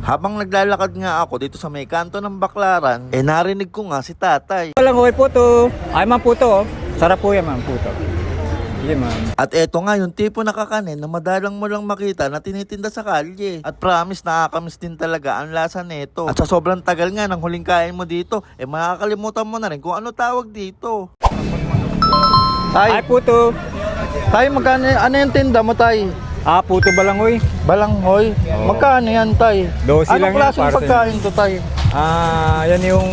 Habang naglalakad nga ako dito sa may kanto ng Baclaran, narinig ko nga si tatay. Walang okay po to. Ay, ma'am po to. Sarap po yan, ma'am po to. Sige, ma'am. At eto nga yung tipo na kakanin na madalang mo lang makita na tinitinda sa kalye. At promise, nakakamiss din talaga ang lasa nito. At sa sobrang tagal nga ng huling kain mo dito, makakalimutan mo na rin kung ano tawag dito. Ay, puto. Tay, magkano, ano yung tinda mo, tay? Puto balanghoy. Balanghoy? Oo. Magkano yan, tay? 12 lang Anong yan, klaseng para sa pagkain to, tay? Yan yung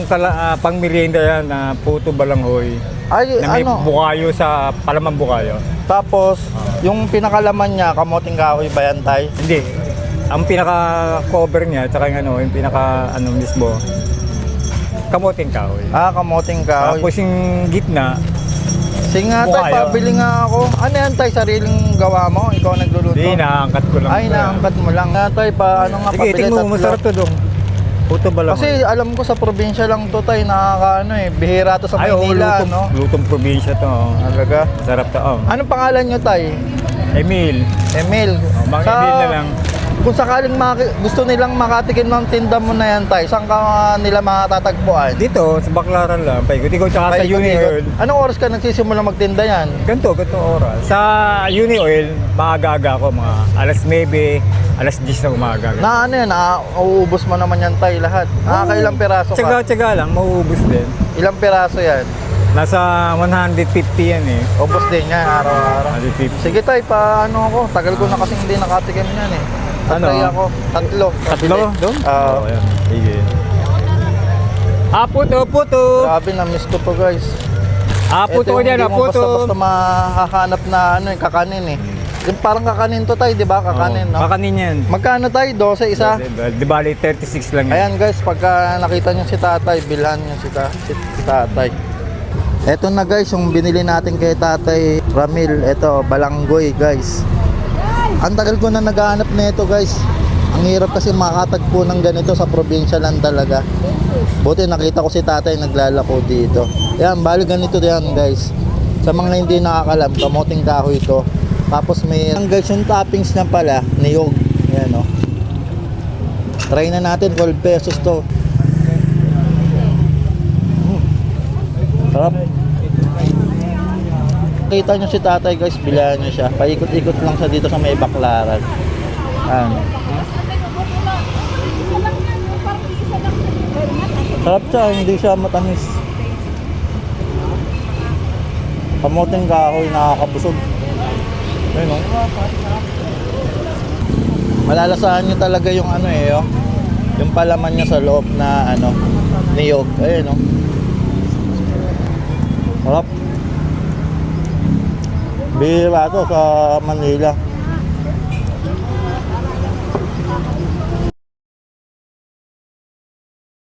pang merienda yan na puto balanghoy. Ay, Na may ano? bukayo sa palamang bukayo. Tapos, yung pinakalaman niya, kamoting kahoy ba yan, tay? Hindi. Ang pinaka-cover niya, tsaka yung yung pinaka mismo, kamoting kahoy. Kamoting kahoy. Tapos yung gitna, Sige nga, tay, bukayo. pabili nga ako. Ano yan, tay? Sariling gawa mo? Ikaw nagluluto? hindi, naangkat ko lang. Ay, naangkat mo lang. Tay, ano nga, Sige, pabili tingnan mo, tatlo. masarap to dong. Puto balanghoy. Kasi alam ko sa probinsya lang to, tay, nakakaano bihira to sa Maynila, no? lutong probinsya to. Talaga? Masarap to. Anong pangalan nyo, tay? Emil. Emil. Mga Emil na lang. Kung sakaling gusto nilang makatikim ng tinda mo na yan, tay, saan ka nila matatagpuan? Dito, sa Baclaran lang. Paikot-ikot tsaka sa Uni Oil. Anong oras ka nagsisimula magtinda yan? Ganito oras. Sa Uni Oil, maaga-aga ako. Mga alas 9, alas 10 na umaga. Na ano yan, nauubos mo naman yan, tay, lahat. Nakakailang piraso ka? Tsaga-tsaga lang, mauubos din. Ilang piraso yan? Nasa 150 yan eh. Ubos din yan, araw-araw. 150. Sige, tay, paano ako? Tagal ko na kasing hindi nakatikim yan eh. Ano? Tatry ako. Tatlo. Tatlo? Doon? Oo, yan. Sige. Puto. Grabe, na-miss ko to, guys. Puto ko dyan, Ito yung hindi mo puto. basta-basta mahahanap na kakanin eh. Yung parang kakanin to, tay, di ba? Kakanin, no? Kakanin yan. Magkano, tay? 12 isa? Di bali, 36 lang yan. Ayan, guys, pagka nakita nyo si tatay, bilhan nyo si tatay. Eto na, guys, yung binili natin kay tatay Ramil. Eto, balanggoy, guys. Ang tagal ko na naghahanap nito, guys. Ang hirap kasi makatagpo ng ganito sa probinsya lang talaga. Buti nakita ko si tatay naglalako dito. Ayan, bali ganito yan, guys. Sa mga hindi nakakalam, kamoting kahoy ito. Tapos may, guys, yung toppings niya pala, niyog. Ayan, oh. Try na natin, 12 pesos to. Sarap. Kita nyo si tatay, guys, bilahan nyo siya. Paikot-ikot lang siya dito sa may Baclaran. Ano. Sarap siya, hindi siya matamis. Kamoting kahoy, nakakabusog. Ayun, oh. Malalasahan nyo talaga yung oh. Yung palaman niya sa loob na niyog. Ayun, oh. Sarap. Bihira to sa Manila.